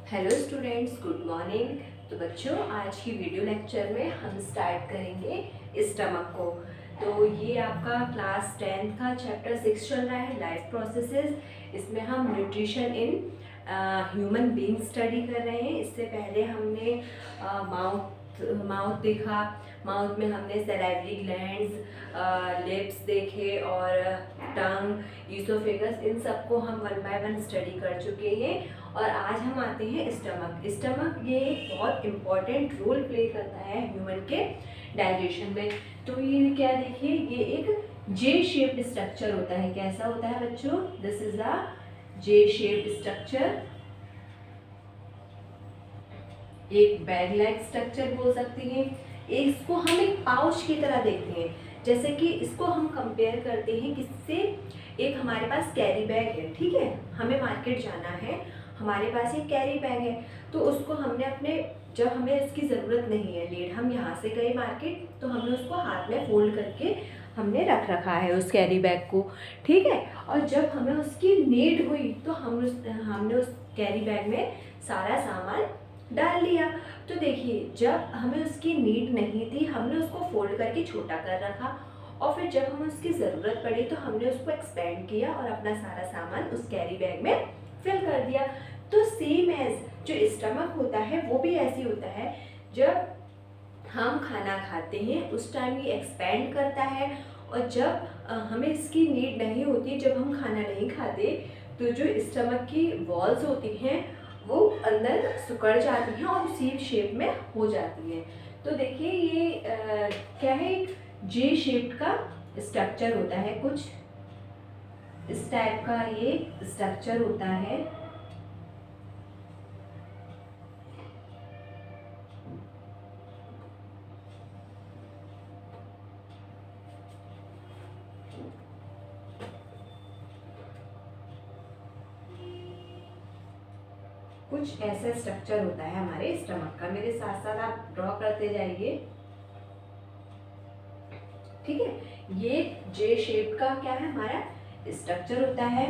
Hello students, good morning. तो बच्चों, आज की वीडियो लेक्चर में हम स्टार्ट करेंगे स्टमक को। तो ये आपका क्लास 10th का चैप्टर 6 चल रहा है, लाइफ प्रोसेसेस। इसमें हम nutrition in human being study कर रहे हैं। इससे पहले हमने माउथ देखा। माउथ में हमने सैलाइवरी ग्लैंड्स, लिप्स देखे और टंग, ईसोफेगस, इन सबको हम वन बाय वन स्टडी कर चुके हैं। और आज हम आते हैं स्टमक। स्टमक ये एक बहुत इम्पॉर्टेंट रोल प्ले करता है ह्यूमन के डाइजेशन में। तो ये क्या देखिए, ये एक जे शेप्ड स्ट्रक्चर होता है। कैसा होता है बच्चों? This is a J shaped structure. एक बैग लाइक स्ट्रक्चर बोल सकते हैं। इसको हम एक पाउच की तरह देखते हैं। जैसे कि इसको हम कंपेयर करते हैं किससे? एक हमारे पास कैरी बैग है, ठीक है, हमें मार्केट जाना है, हमारे पास एक कैरी बैग है। तो उसको हमने अपने, जब हमें इसकी ज़रूरत नहीं है, नीड, हम यहाँ से गए मार्केट तो हमने उसको हाथ में फोल्ड करके हमने रख रखा है उस कैरी बैग को, ठीक है। और जब हमें उसकी नीड हुई तो हमने उस कैरी बैग में सारा सामान डाल लिया। तो देखिए, जब हमें उसकी नीड नहीं थी हमने उसको फोल्ड करके छोटा कर रखा, और फिर जब हमें उसकी ज़रूरत पड़ी तो हमने उसको एक्सपेंड किया और अपना सारा सामान उस कैरी बैग में फिल कर दिया। तो सेम एज जो स्टमक होता है वो भी ऐसे होता है। जब हम खाना खाते हैं उस टाइम ये एक्सपेंड करता है, और जब हमें इसकी नीड नहीं होती, जब हम खाना नहीं खाते, तो जो स्टमक की वॉल्स होती हैं वो अंदर सिकुड़ जाती हैं और उसी शेप में हो जाती हैं। तो देखिए, ये क्या है, एक जे शेप का स्ट्रक्चर होता है। कुछ इस टाइप का ये स्ट्रक्चर होता है। कुछ ऐसा स्ट्रक्चर होता है हमारे स्टमक का। मेरे साथ साथ आप ड्रॉ करते जाइए, ठीक है। ये जे शेप का क्या है, हमारा स्ट्रक्चर होता है।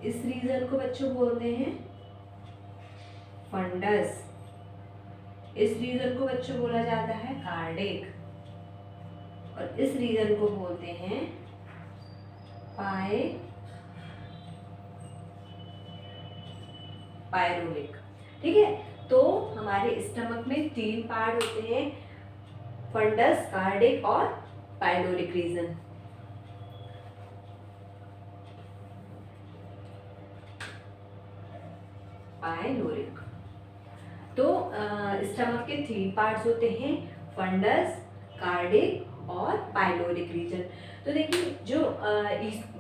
इस रीजन को बच्चों बोलते हैं फंडस। इस रीजन को बच्चों बोला जाता है कार्डिक, और इस रीजन को बोलते हैं पायरोलिक, ठीक है। तो हमारे स्टमक में 3 पार्ट होते हैं, फंडस, कार्डिक और पायलोरिक रीजन। पायलोरिक। तो स्टमक के 3 पार्ट्स होते हैं, फंडस, कार्डिक और पायलोरिक रीजन। तो देखिए, जो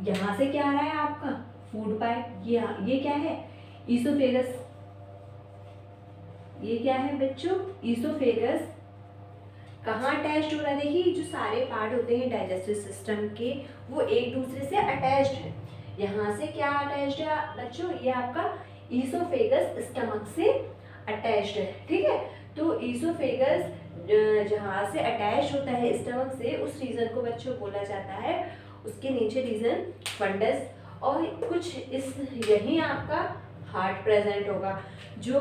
यहाँ से क्या आ रहा है आपका फूड पाइप, ये क्या है, ईसोफेगस। ये क्या है बच्चों? ईसोफेगस। कहाँ अटैच्ड हो रहा है? देखिए, जो सारे पार्ट होते हैं डाइजेस्टिव सिस्टम के वो एक दूसरे से अटैच्ड है। यहाँ से क्या अटैच्ड है बच्चों? ये आपका ईसोफेगस स्टमक से अटैच्ड है, ठीक है। तो ईसोफेगस जहाँ से अटैच होता है स्टमक से, उस रीजन को बच्चों बोला जाता है, उसके नीचे रीजन फंडस। और कुछ इस यही आपका हार्ट प्रेजेंट होगा। जो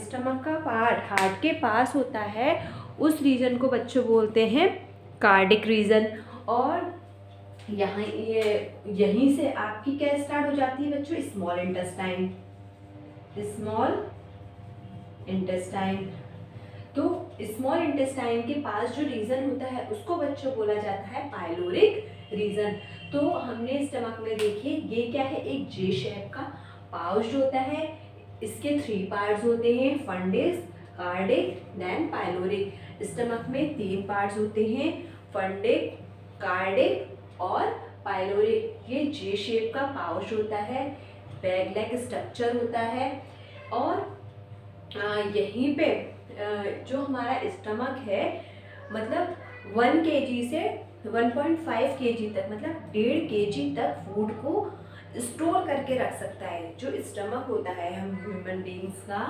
स्टमक का पार्ट हार्ट के पास होता है उस रीजन को बच्चों बोलते हैं कार्डिक रीजन। और यहाँ यहीं से आपकी क्या स्टार्ट हो जाती है बच्चों? Small intestine. Small intestine. तो स्मॉल इंटेस्टाइन के पास जो रीजन होता है उसको बच्चों बोला जाता है पायलोरिक रीजन। तो हमने स्टमक में देखिए, ये क्या है, एक जे शेप का पाउच होता है। इसके 3 पार्ट्स होते हैं, fundus, cardiac, then pyloric. Stomach में 3 पार्ट्स होते हैं, फंडिक, कार्डिक और पायलोरिक। ये जे शेप का पाउच होता है, बैग लाइक स्ट्रक्चर होता है। और यहीं पे जो हमारा स्टमक है, मतलब 1 kg से 1.5 kg तक, मतलब 1.5 kg तक फूड को स्टोर करके रख सकता है। जो स्टमक होता है हम ह्यूमन बीइंग्स का,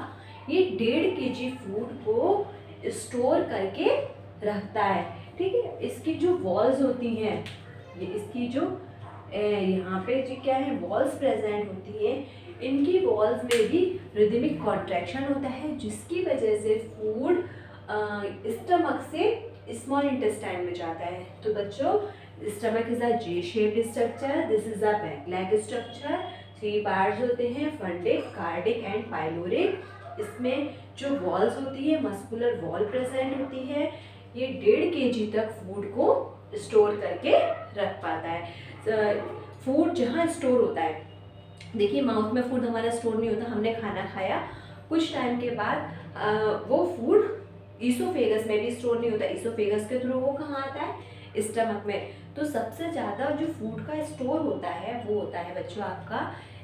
ये 1.5 kg फूड को स्टोर करके रखता है, ठीक है। इसकी जो वॉल्स होती हैं, ये इसकी जो यहाँ पे जो क्या है वॉल्स प्रेजेंट होती हैं, इनकी वॉल्स में भी रिदमिक कॉन्ट्रैक्शन होता है, जिसकी वजह से फूड स्टमक से स्मॉल इंटेस्टाइन में जाता है। तो बच्चों, stomach is a J shaped structure, this is a back leg structure. 3 parts होते हैं, फंडिक, कार्डिक एंड पाइलोरिक। इसमें जो वॉल्स होती है, मस्कुलर वॉल प्रेजेंट होती है, ये 1.5 kg तक फूड को स्टोर करके रख पाता है। फूड जहाँ स्टोर होता है, देखिए माउथ में फूड हमारा स्टोर नहीं होता, हमने खाना खाया कुछ टाइम के बाद वो फूड ईसोफेगस में भी स्टोर नहीं होता। ईसोफेगस के थ्रू वो कहाँ आता है? स्टमक में। तो सबसे ज़्यादा जो फूड का स्टोर होता है वो होता है बच्चों आपका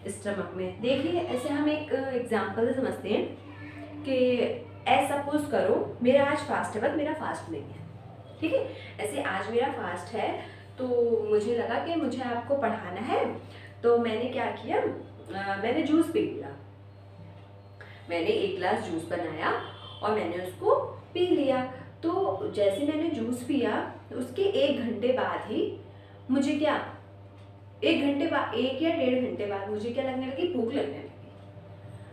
स्टमक में। देखिए ऐसे हम एक एग्जांपल से समझते हैं कि सपोज करो मेरा आज फास्ट है, बट मेरा फास्ट नहीं है, ठीक है। ऐसे आज मेरा फास्ट है, तो मुझे लगा कि मुझे आपको पढ़ाना है, तो मैंने क्या किया, मैंने जूस पी लिया। मैंने 1 गिलास जूस बनाया और मैंने उसको पी लिया। तो जैसे मैंने जूस पिया, उसके 1 घंटे बाद ही मुझे क्या, 1 घंटे बाद, 1 या 1.5 घंटे बाद मुझे क्या लगने लगी? भूख लगने लगी।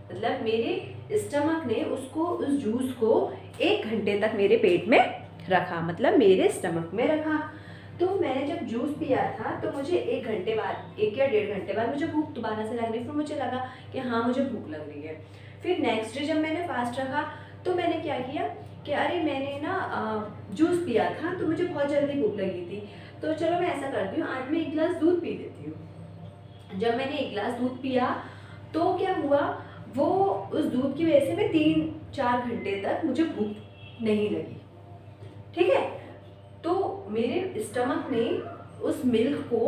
मतलब मेरे स्टमक ने उसको, उस जूस को 1 घंटे तक मेरे पेट में रखा, मतलब मेरे स्टमक में रखा। तो मैंने जब जूस पिया था तो मुझे 1 घंटे बाद, 1 या 1.5 घंटे बाद मुझे भूख दोबारा से लगनी, फिर मुझे लगा कि हाँ मुझे भूख लग रही है। फिर नेक्स्ट डे जब मैंने फास्ट रखा तो मैंने क्या किया कि अरे मैंने ना जूस पिया था तो मुझे बहुत जल्दी भूख लगी थी, तो चलो मैं ऐसा करती हूँ, आज मैं 1 गिलास दूध पी लेती हूँ। जब मैंने 1 गिलास दूध पिया तो क्या हुआ, वो उस दूध की वजह से मैं 3-4 घंटे तक मुझे भूख नहीं लगी, ठीक है। तो मेरे स्टमक ने उस मिल्क को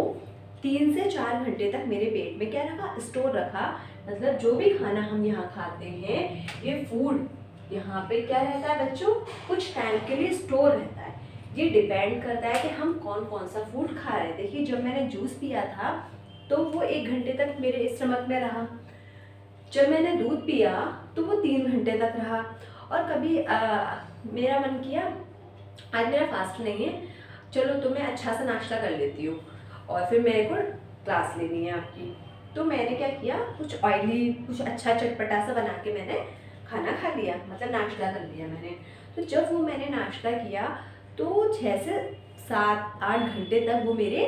3 से 4 घंटे तक मेरे पेट में क्या रखा? स्टोर रखा। मतलब जो भी खाना हम यहाँ खाते हैं, ये फूड यहाँ पे क्या रहता है बच्चों? कुछ टाइम के लिए स्टोर रहता है। ये डिपेंड करता है कि हम कौन कौन सा फूड खा रहे हैं। देखिए जब मैंने जूस पिया था तो वो 1 घंटे तक मेरे स्टमक में रहा। जब मैंने दूध पिया तो वो 3 घंटे तक रहा। और कभी मेरा मन किया आज मेरा फास्ट नहीं है, चलो तो मैं अच्छा सा नाश्ता कर लेती हूँ और फिर मेरे को क्लास लेनी है आपकी। तो मैंने क्या किया, कुछ ऑयली, कुछ अच्छा चटपटा सा बना के मैंने खाना खा लिया, मतलब नाश्ता कर लिया मैंने। तो जब वो मैंने नाश्ता किया तो 6 से 7-8 घंटे तक वो मेरे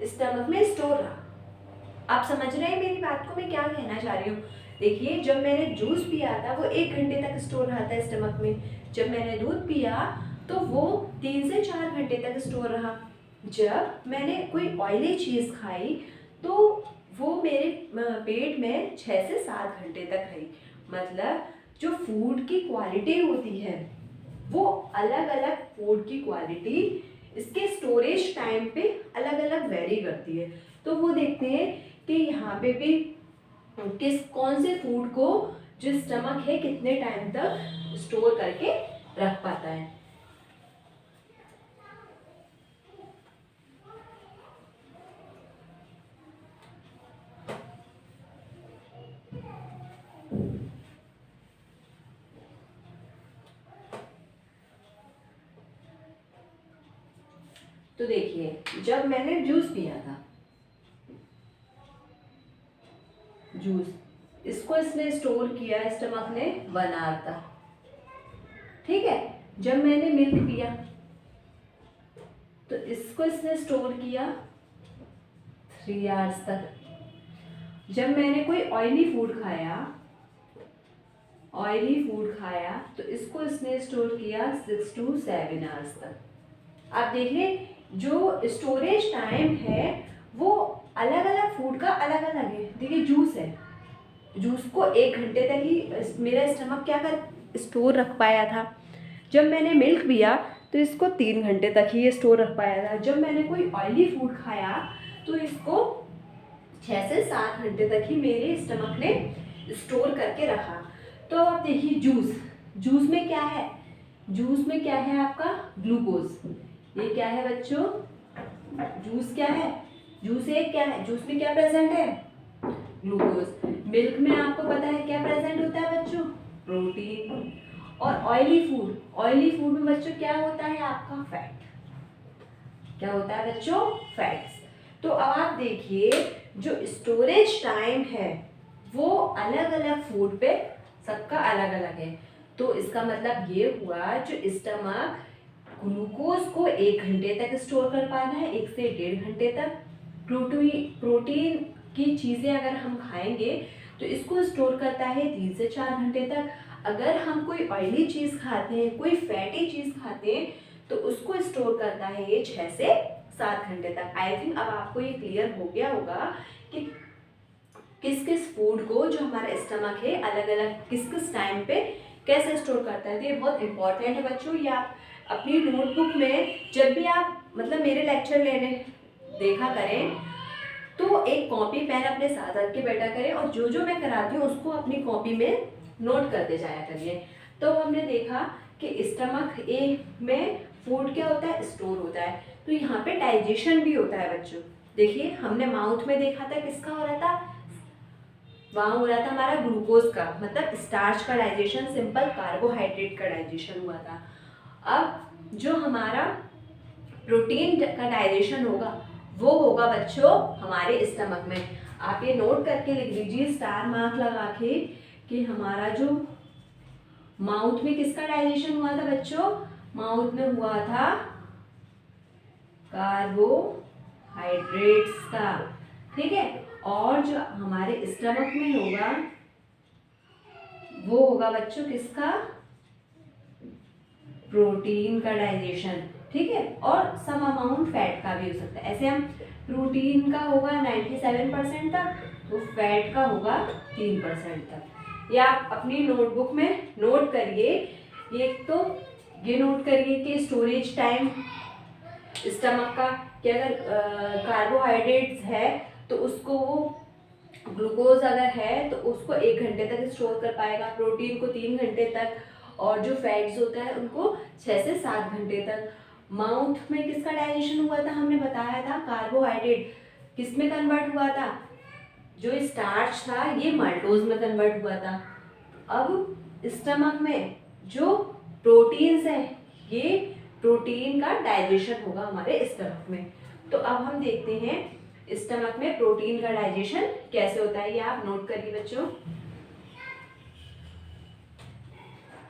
स्टमक में स्टोर रहा। आप समझ रहे हैं मेरी बात को, मैं क्या कहना चाह रही हूँ? देखिए जब मैंने जूस पिया था वो 1 घंटे तक स्टोर रहा था स्टमक में। जब मैंने दूध पिया तो वो 3 से 4 घंटे तक स्टोर रहा। जब मैंने कोई ऑयली चीज़ खाई तो वो मेरे पेट में 6 से 7 घंटे तक रही। मतलब जो फूड की क्वालिटी होती है वो अलग अलग फूड की क्वालिटी इसके स्टोरेज टाइम पे अलग अलग वेरी करती है। तो वो देखते हैं कि यहाँ पे भी कौन से फूड को जो स्टमक है कितने टाइम तक स्टोर करके रख पाता है। तो देखिए जब मैंने जूस पिया था, जूस इसको इसने स्टोर किया स्टमक ने 1 आवर तक, ठीक है। जब मैंने मिल्क पिया तो इसको इसने स्टोर किया 3 आवर्स तक। जब मैंने कोई ऑयली फूड खाया तो इसको इसने स्टोर किया 6 to 7 आवर्स तक। आप देख लें जो स्टोरेज टाइम है वो अलग अलग फूड का अलग अलग है। देखिए जूस है, जूस को 1 घंटे तक ही मेरा स्टमक क्या कर स्टोर रख पाया था। जब मैंने मिल्क पिया तो इसको 3 घंटे तक ही ये स्टोर रख पाया था। जब मैंने कोई ऑयली फूड खाया तो इसको 6 से 7 घंटे तक ही मेरे स्टमक ने स्टोर करके रखा। तो अब देखिए जूस में क्या है? जूस में क्या है आपका? ग्लूकोज। ये क्या है बच्चों? जूस क्या है? जूस एक क्या है? जूस में क्या प्रेजेंट है? ग्लूकोज। मिल्क में आपको पता है क्या प्रेजेंट होता है बच्चों? प्रोटीन। और ऑयली फूड में बच्चों क्या होता है आपका? फैट। क्या होता है बच्चों? फैट्स। तो अब आप देखिए जो स्टोरेज टाइम है वो अलग अलग फूड पे सबका अलग अलग है। तो इसका मतलब ये हुआ जो स्टमक ग्लूकोज को 1 घंटे तक स्टोर कर पाता है, 1 से 1.5 घंटे तक। प्रोटीन की चीज़ें अगर हम खाएंगे तो इसको स्टोर करता है 3 से 4 घंटे तक। अगर हम कोई ऑयली चीज़ खाते हैं, कोई फैटी चीज़ खाते हैं, तो उसको स्टोर करता है ये 6 से 7 घंटे तक। आई थिंक अब आपको ये क्लियर हो गया होगा कि किस किस फूड को जो हमारा स्टमक है अलग अलग किस किस टाइम पे कैसे स्टोर करता है। तो ये बहुत इंपॉर्टेंट है बच्चों। ये आप अपनी नोटबुक में जब भी आप मतलब मेरे लेक्चर लेने देखा करें तो एक कॉपी पेन अपने साथ रख के बैठा करें और जो जो मैं कराती हूँ उसको अपनी कॉपी में नोट करते जाया करिए। तो हमने देखा कि स्टमक ए में फूड क्या होता है, स्टोर होता है। तो यहाँ पे डाइजेशन भी होता है बच्चों। देखिए हमने माउथ में देखा था किसका हो रहा था, वहाँ हो रहा था हमारा ग्लूकोज का, मतलब स्टार्च का डाइजेशन, सिंपल कार्बोहाइड्रेट का डाइजेशन हुआ था। अब जो हमारा प्रोटीन का डाइजेशन होगा वो होगा बच्चों हमारे स्टमक में। आप ये नोट करके लिख लीजिए स्टार मार्क लगा के कि हमारा जो माउथ में किसका डाइजेशन हुआ था बच्चों, माउथ में हुआ था कार्बोहाइड्रेट्स का, ठीक है। और जो हमारे स्टमक में होगा वो होगा बच्चों किसका, प्रोटीन का डाइजेशन, ठीक है। और सम अमाउंट फैट का भी हो सकता है। ऐसे हम प्रोटीन का होगा 97% तक, तो फैट का होगा 3% तक। या आप अपनी नोटबुक में नोट करिए। ये तो ये नोट करिए कि स्टोरेज टाइम स्टमक का, कि अगर कार्बोहाइड्रेट्स है तो उसको वो ग्लूकोज अगर है तो उसको 1 घंटे तक स्टोर कर पाएगा, प्रोटीन को 3 घंटे तक, और जो फैट्स होता है उनको 6 से 7 घंटे तक। माउथ में किसका डाइजेशन हुआ था, हमने बताया था कार्बोहाइड्रेट किस में कन्वर्ट हुआ था, जो स्टार्च था ये माल्टोज में कन्वर्ट हुआ था। अब स्टमक में जो प्रोटीन्स है ये प्रोटीन का डाइजेशन होगा हमारे स्टमक में। तो अब हम देखते हैं स्टमक में प्रोटीन का डाइजेशन कैसे होता है, ये आप नोट करिए बच्चों।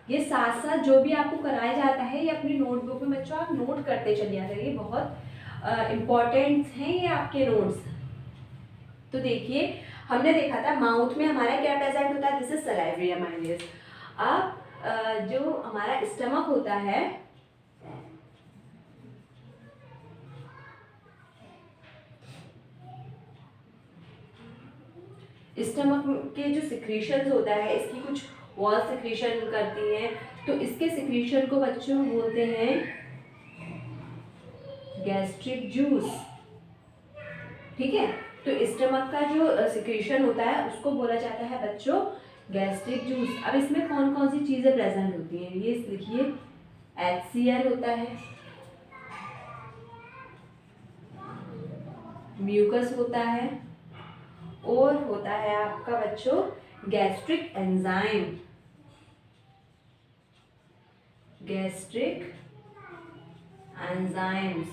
ये साथ साथ जो भी आपको कराया जाता है ये अपनी नोटबुक में बच्चों आप नोट करते चलिए करिए, बहुत इम्पोर्टेंट हैं ये आपके नोट्स। तो देखिए हमने देखा था माउथ में हमारा क्या प्रेजेंट होता है, दिस इज सलाइवरी अमाइलेज। अब जो हमारा स्टमक होता है स्टमक के जो सिक्रीशंस होता है इसकी कुछ वॉल सिक्रीशन करती हैं, तो इसके सिक्रीशन को बच्चों बोलते हैं गैस्ट्रिक जूस, ठीक है। तो स्टमक का जो सिक्रीशन होता है उसको बोला जाता है बच्चों गैस्ट्रिक जूस। अब इसमें कौन कौन सी चीजें प्रेजेंट होती हैं, ये लिखिए HCl होता है, म्यूकस होता है, और होता है आपका बच्चों गैस्ट्रिक एंजाइम, गैस्ट्रिक एंजाइम्स।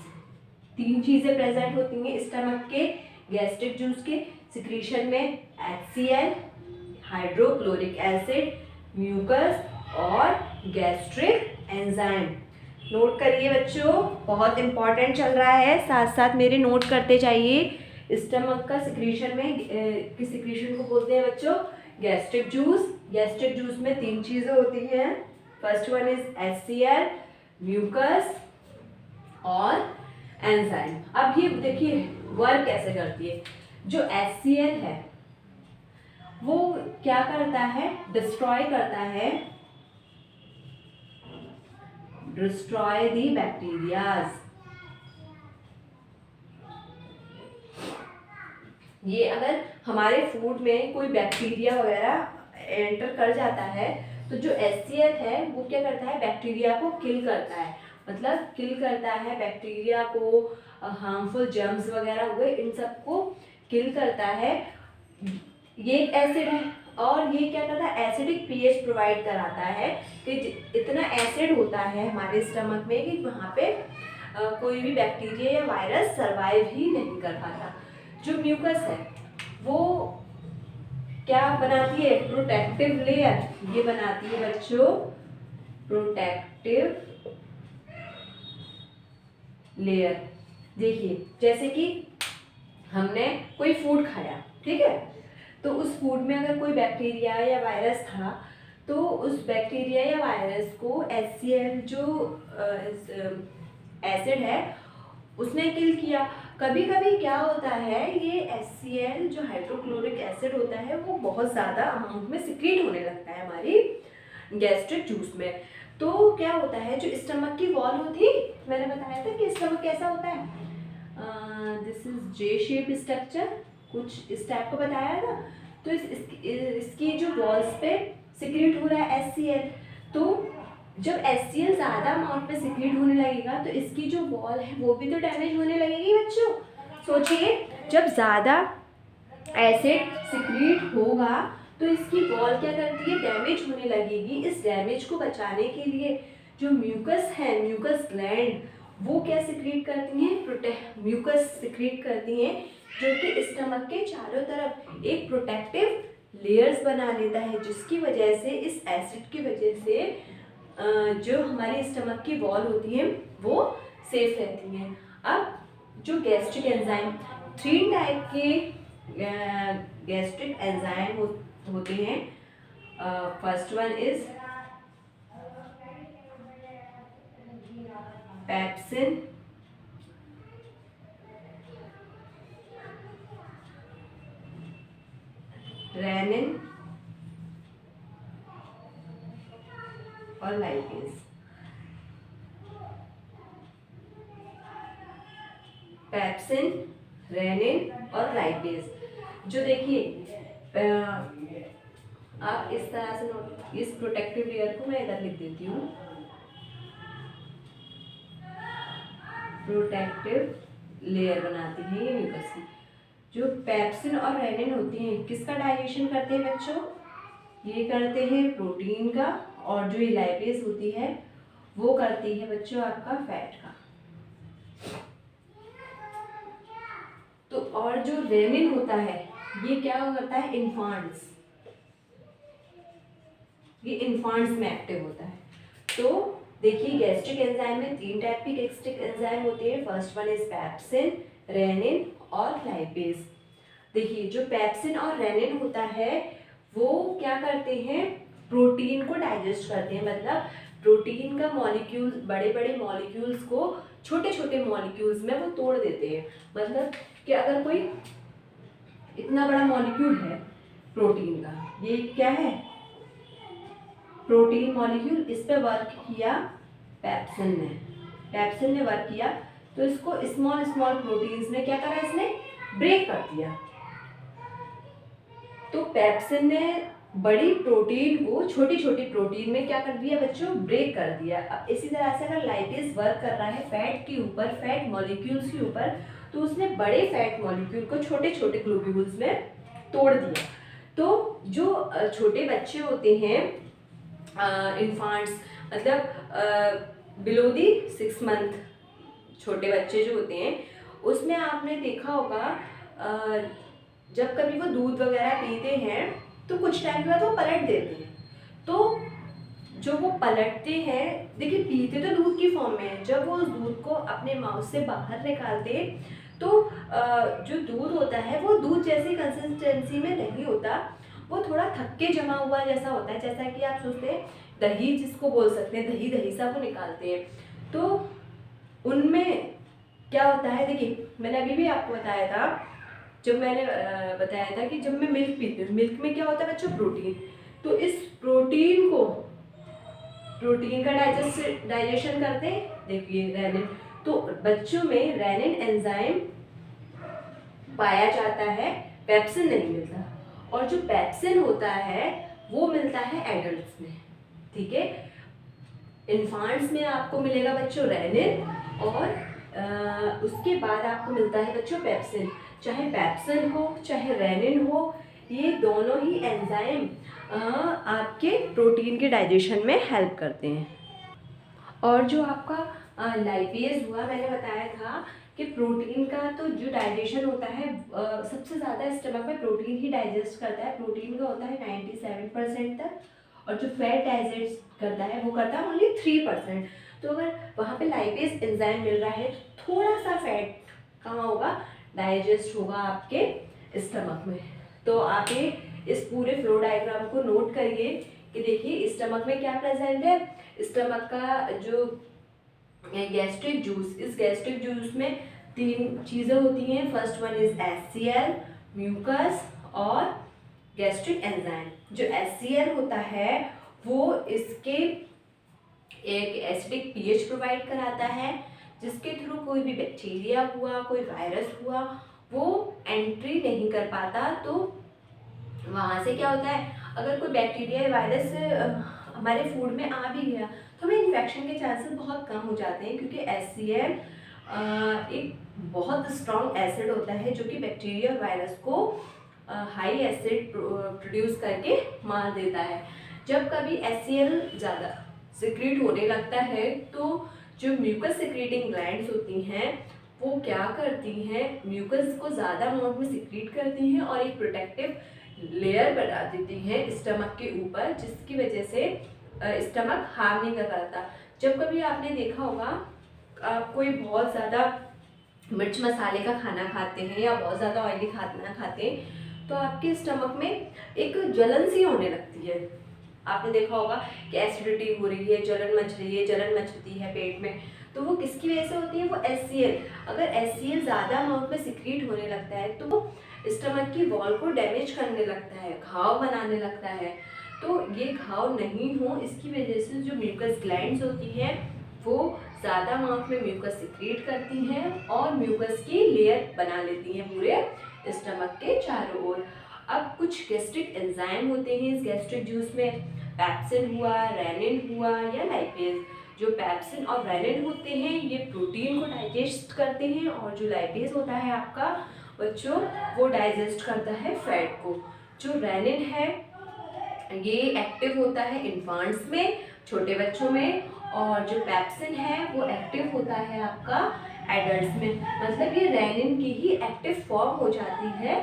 3 चीजें प्रेजेंट होती हैं स्टमक के गैस्ट्रिक जूस के सिक्रीशन में, HCl, हाइड्रोक्लोरिक एसिड, म्यूकस और गैस्ट्रिक एंजाइम। नोट करिए बच्चों, बहुत इंपॉर्टेंट चल रहा है, साथ साथ मेरे नोट करते जाइए। स्टमक का सिक्रीशन में किस सिक्रीशन को बोलते हैं बच्चों, गैस्ट्रिक जूस। गैस्ट्रिक जूस में 3 चीजें होती हैं, first one is HCl, mucus और एंजाइम। अब ये देखिए वर्क कैसे करती है। जो HCl है वो क्या करता है, डिस्ट्रॉय करता है, डिस्ट्रॉय दी बैक्टीरियाज। ये अगर हमारे फूड में कोई बैक्टीरिया वगैरह एंटर कर जाता है तो जो HCl है वो क्या करता है, बैक्टीरिया को किल करता है, मतलब किल करता है बैक्टीरिया को, हार्मफुल जर्म्स वगैरह हुए इन सबको किल करता है। ये एसिड है और ये क्या करता है, एसिडिक pH प्रोवाइड कराता है कि इतना एसिड होता है हमारे स्टमक में कि वहाँ पे कोई भी बैक्टीरिया या वायरस सरवाइव ही नहीं कर पाता। जो म्यूकस है वो क्या बनाती है, प्रोटेक्टिव लेयर, ये बनाती है बच्चों प्रोटेक्टिव लेयर। देखिए जैसे कि हमने कोई फूड खाया, ठीक है, तो उस फूड में अगर कोई बैक्टीरिया या वायरस था तो उस बैक्टीरिया या वायरस को HCl जो एसिड है उसने किल किया। कभी कभी क्या होता है, ये HCl जो हाइड्रोक्लोरिक एसिड होता है वो बहुत ज़्यादा अमाउंट में सिक्रीट होने लगता है हमारी गैस्ट्रिक जूस में। तो क्या होता है, जो स्टमक की वॉल होती, मैंने बताया था कि स्टमक कैसा होता है, this is J shape structure, कुछ इस टाइप का बताया था। तो इसकी जो वॉल्स पे सिक्रीट हो रहा है HCl, तो जब HCl ज़्यादा अमाउंट में सिक्रीट होने लगेगा तो इसकी जो वॉल है वो भी तो डैमेज होने लगेगी बच्चों। सोचिए जब ज़्यादा एसिड सिक्रीट होगा तो इसकी वॉल क्या करती है, डैमेज होने लगेगी। इस डैमेज को बचाने के लिए जो म्यूकस है, म्यूकस ग्लैंड, वो क्या सिक्रीट करती हैं, म्यूकस सिक्रीट करती हैं, जो कि स्टमक के चारों तरफ एक प्रोटेक्टिव लेयर्स बना लेता है, जिसकी वजह से इस एसिड की वजह से जो हमारी स्टमक की वॉल होती है वो सेफ रहती हैं। अब जो गैस्ट्रिक एंजाइम, 3 टाइप के गैस्ट्रिक एंजाइम होते हैं। First one is pepsin, rennin और लाइपेज। पेप्सिन, रेनिन और लाइपेज, जो देखिए आप इस तरह से नोट, इस प्रोटेक्टिव लेयर को मैं इधर लिख देती हूँ, प्रोटेक्टिव लेयर बनाती है ये म्यूकस की। जो पेप्सिन और रेनिन होती हैं किसका डाइजेशन करते हैं बच्चों, ये करते हैं प्रोटीन का, और जो ये लाइपेज होती है वो करती है बच्चों आपका फैट का। तो और जो रेनिन होता है ये क्या करता है, इन्फांट्स, ये इन्फांट्स में एक्टिव होता है। तो देखिए गैस्ट्रिक एंजाइम में 3 टाइप की गैस्ट्रिक एंजाइम होती है। First one is pepsin, rennin और लाइपेज। देखिए जो पेप्सिन और रेनिन होता है वो क्या करते हैं, प्रोटीन को डाइजेस्ट करते हैं, मतलब प्रोटीन का मॉलिक्यूल, बड़े बड़े मॉलिक्यूल्स को छोटे छोटे मॉलिक्यूल्स में वो तोड़ देते हैं। मतलब कि अगर कोई इतना बड़ा मॉलिक्यूल है प्रोटीन का, ये क्या है, प्रोटीन मॉलिक्यूल, इस पे वर्क किया पेप्सिन ने वर्क किया, तो इसको स्मॉल स्मॉल प्रोटीन्स में क्या करा, इसने ब्रेक कर दिया। तो पेप्सिन ने बड़ी प्रोटीन को छोटी छोटी प्रोटीन में क्या कर दिया बच्चों, ब्रेक कर दिया। अब इसी तरह से अगर लाइपेज वर्क कर रहा है फैट के ऊपर, फैट मॉलिक्यूल्स के ऊपर, तो उसने बड़े फैट मॉलिक्यूल को छोटे छोटे ग्लोब्यूल्स में तोड़ दिया। तो जो छोटे बच्चे होते हैं, इन्फांट्स, मतलब बिलो दी 6 मंथ छोटे बच्चे जो होते हैं, उसमें आपने देखा होगा जब कभी वो दूध वगैरह पीते हैं तो कुछ टाइम के बाद वो पलट देते हैं। तो जो वो पलटते हैं, देखिए पीते तो दूध की फॉर्म में है, जब वो उस दूध को अपने माउथ से बाहर निकालते हैं तो जो दूध होता है वो दूध जैसी कंसिस्टेंसी में नहीं होता, वो थोड़ा थक्के जमा हुआ जैसा होता है। जैसा कि आप सोचते हैं दही जिसको बोल सकते हैं, दही दही सा वो निकालते हैं, तो उनमें क्या होता है, देखिए मैंने अभी भी आपको बताया था, जब मैंने बताया था कि जब मैं मिल्क पीती हूँ, मिल्क में क्या होता है बच्चों, प्रोटीन। तो इस प्रोटीन को, प्रोटीन का डाइजेशन करते हैं, देखिए रेनिन, तो बच्चों में रेनिन एंजाइम पाया जाता है, पेप्सिन नहीं मिलता। और जो पेप्सिन होता है वो मिलता है एडल्ट्स में, ठीक है। इन्फांट्स में आपको मिलेगा बच्चों रेनिन, और उसके बाद आपको मिलता है बच्चों पेप्सिन। चाहे पेप्सिन हो चाहे रेनिन हो, ये दोनों ही एंजाइम आपके प्रोटीन के डाइजेशन में हेल्प करते हैं। और जो आपका लाइपेज हुआ, मैंने बताया था कि प्रोटीन का तो जो डाइजेशन होता है सबसे ज़्यादा स्टमक में प्रोटीन ही डाइजेस्ट करता है, प्रोटीन का होता है 97% तक, और जो फैट डाइजेस्ट करता है वो करता है ओनली 3%। तो अगर वहाँ पे लाइपेज एंजाइम मिल रहा है तो थोड़ा सा फैट कहाँ होगा, डाइजेस्ट होगा आपके स्टमक में। तो आप ये इस पूरे फ्लो डायग्राम को नोट करिए कि देखिए स्टमक में क्या प्रेजेंट है। स्टमक का जो गैस्ट्रिक जूस, इस गैस्ट्रिक जूस में 3 चीज़ें होती हैं। First one is HCl, mucus और गैस्ट्रिक एंजाइम। जो HCl होता है वो इसके एक एसिडिक पीएच प्रोवाइड कराता है, जिसके थ्रू कोई भी बैक्टीरिया हुआ, कोई वायरस हुआ, वो एंट्री नहीं कर पाता। तो वहाँ से क्या होता है, अगर कोई बैक्टीरिया या वायरस हमारे फूड में आ भी गया तो हमें इन्फेक्शन के चांसेस बहुत कम हो जाते हैं, क्योंकि HCl एक बहुत स्ट्रॉन्ग एसिड होता है जो कि बैक्टीरिया और वायरस को हाई एसिड प्रोड्यूस करके मार देता है। जब कभी HCl ज़्यादा सिक्रीट होने लगता है तो जो म्यूकस सिक्रीटिंग ग्लैंड्स होती हैं वो क्या करती हैं, म्यूकस को ज़्यादा अमाउंट में सिक्रीट करती हैं और एक प्रोटेक्टिव लेयर बना देती हैं स्टमक के ऊपर, जिसकी वजह से स्टमक हार्म नहीं कर पाता। जब कभी आपने देखा होगा आप कोई बहुत ज़्यादा मिर्च मसाले का खाना खाते हैं या बहुत ज़्यादा ऑयली खाना खाते हैं तो आपके स्टमक में एक जलन सी होने लगती है। आपने देखा होगा कि एसिडिटी हो रही है, जलन मच रही है, जलन मचती है पेट में, तो वो किसकी वजह से होती है, वो HCl। अगर HCl ज़्यादा अमाउंट में सिक्रीट होने लगता है तो वो स्टमक की वॉल को डैमेज करने लगता है, घाव बनाने लगता है। तो ये घाव नहीं हो इसकी वजह से जो म्यूकस ग्लैंड्स होती हैं वो ज़्यादा अमाउंट में म्यूकस सिक्रीट करती हैं और म्यूकस की लेयर बना लेती हैं पूरे स्टमक के चारों ओर। अब कुछ गैस्ट्रिक एंजाइम होते हैं इस गैस्ट्रिक जूस में, पेप्सिन हुआ, रेनिन हुआ या लाइपेज। जो पेप्सिन और रेनिन होते हैं ये प्रोटीन को डाइजेस्ट करते हैं, और जो लाइपेज होता है आपका बच्चों वो डाइजेस्ट करता है फैट को। जो रेनिन है ये एक्टिव होता है इन्फांट्स में, छोटे बच्चों में, और जो पेप्सिन है वो एक्टिव होता है आपका एडल्ट्स में। मतलब ये रेनिन की ही एक्टिव फॉर्म हो जाती है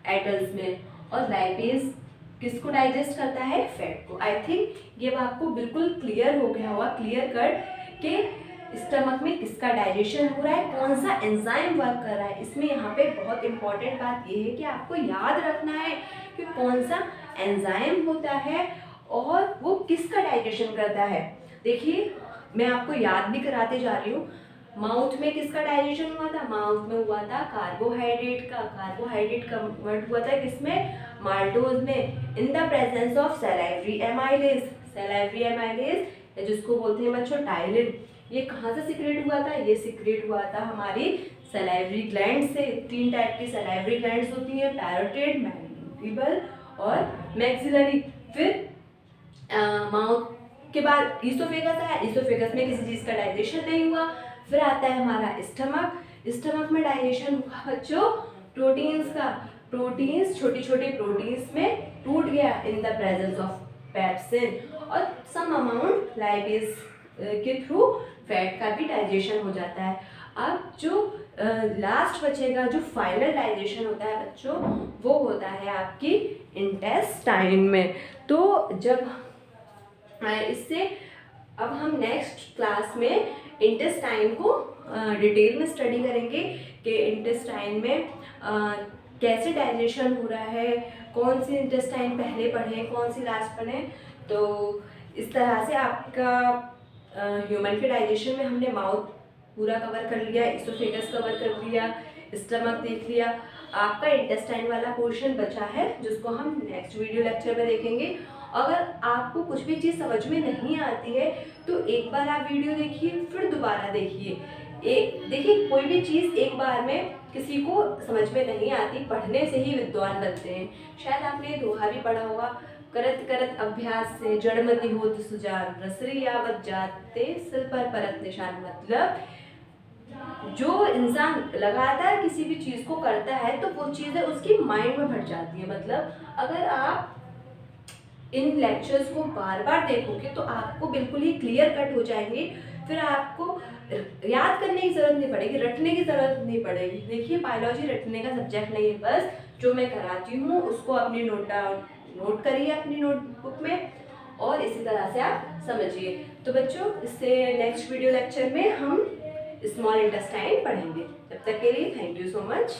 एडल्ट्स में। और लाइपेज किसको डाइजेस्ट करता है, फैट को। आई थिंक ये आपको बिल्कुल क्लियर हो गया होगा, क्लियर कट, कि स्टमक में किसका डाइजेशन हो रहा है, कौन सा एंजाइम वर्क कर रहा है। इसमें यहाँ पे बहुत इंपॉर्टेंट बात ये है कि आपको याद रखना है कि कौन सा एंजाइम होता है और वो किसका डाइजेशन करता है। देखिए मैं आपको याद भी कराते जा रही हूँ, माउथ में किसका डाइजेशन हुआ था, माउथ में हुआ था कार्बोहाइड्रेट का। कार्बोहाइड्रेट कन्वर्ट हुआ था किसमें, माल्टोज में, in the presence of salivary amylase. Salivary amylase जिसको बोलते हैं बच्चों टाइलिन, ये कहाँ से सिक्रेट हुआ था, ये सिक्रेट हुआ था हमारी सैलाइवरी ग्लैंड से। 3 टाइप की सैलाइवरी ग्लैंड्स होती हैं, पैरोटिड, मैंडिबल और मैक्सिलरी। फिर माउथ के बाद ईसोफेगस आया, ईसोफेगस में किसी चीज़ का डाइजेशन नहीं हुआ। फिर आता है हमारा स्टमक, स्टमक में डाइजेशन हुआ बच्चों प्रोटीन्स का। प्रोटीन्स छोटी छोटी प्रोटीन्स में टूट गया in the presence of pepsin, और सम अमाउंट लाइपेज के थ्रू फैट का भी डाइजेशन हो जाता है। अब जो लास्ट बचेगा, जो फाइनल डाइजेशन होता है बच्चों, वो होता है आपकी इंटेस्टाइन में। तो जब इससे अब हम नेक्स्ट क्लास में इंटेस्टाइन को डिटेल में स्टडी करेंगे कि इंटेस्टाइन में कैसे डाइजेशन हो रहा है, कौन सी इंटेस्टाइन पहले पढ़ें, कौन सी लास्ट पढ़ें। तो इस तरह से आपका ह्यूमन के डाइजेशन में हमने माउथ पूरा कवर कर लिया, इसोफेगस कवर कर लिया, स्टमक देख लिया। आपका इंटेस्टाइन वाला पोर्शन बचा है जिसको हम नेक्स्ट वीडियो लेक्चर में देखेंगे। अगर आपको कुछ भी चीज़ समझ में नहीं आती है तो एक बार आप वीडियो देखिए, फिर दोबारा देखिए। देखिए कोई भी चीज़ एक बार में किसी को समझ में नहीं आती, पढ़ने से ही विद्वान बनते हैं। शायद आपने दोहा भी पढ़ा होगा, करत करत अभ्यास से जड़मति होत सुजान, रसरी यावत जाते सिर पर परत निशान। मतलब जो इंसान लगातार किसी भी चीज़ को करता है तो वो चीज़ें उसकी माइंड में भर जाती है। मतलब अगर आप इन लेक्चर्स को बार बार देखोगे तो आपको बिल्कुल ही क्लियर कट हो जाएंगे। फिर आपको याद करने की ज़रूरत नहीं पड़ेगी, रटने की ज़रूरत नहीं पड़ेगी। देखिए बायोलॉजी रटने का सब्जेक्ट नहीं है, बस जो मैं कराती हूँ उसको अपनी नोट करिए अपनी नोटबुक में और इसी तरह से आप समझिए। तो बच्चों इससे नेक्स्ट वीडियो लेक्चर में हम स्मॉल इंटेस्टाइन पढ़ेंगे। तब तक के लिए थैंक यू सो मच।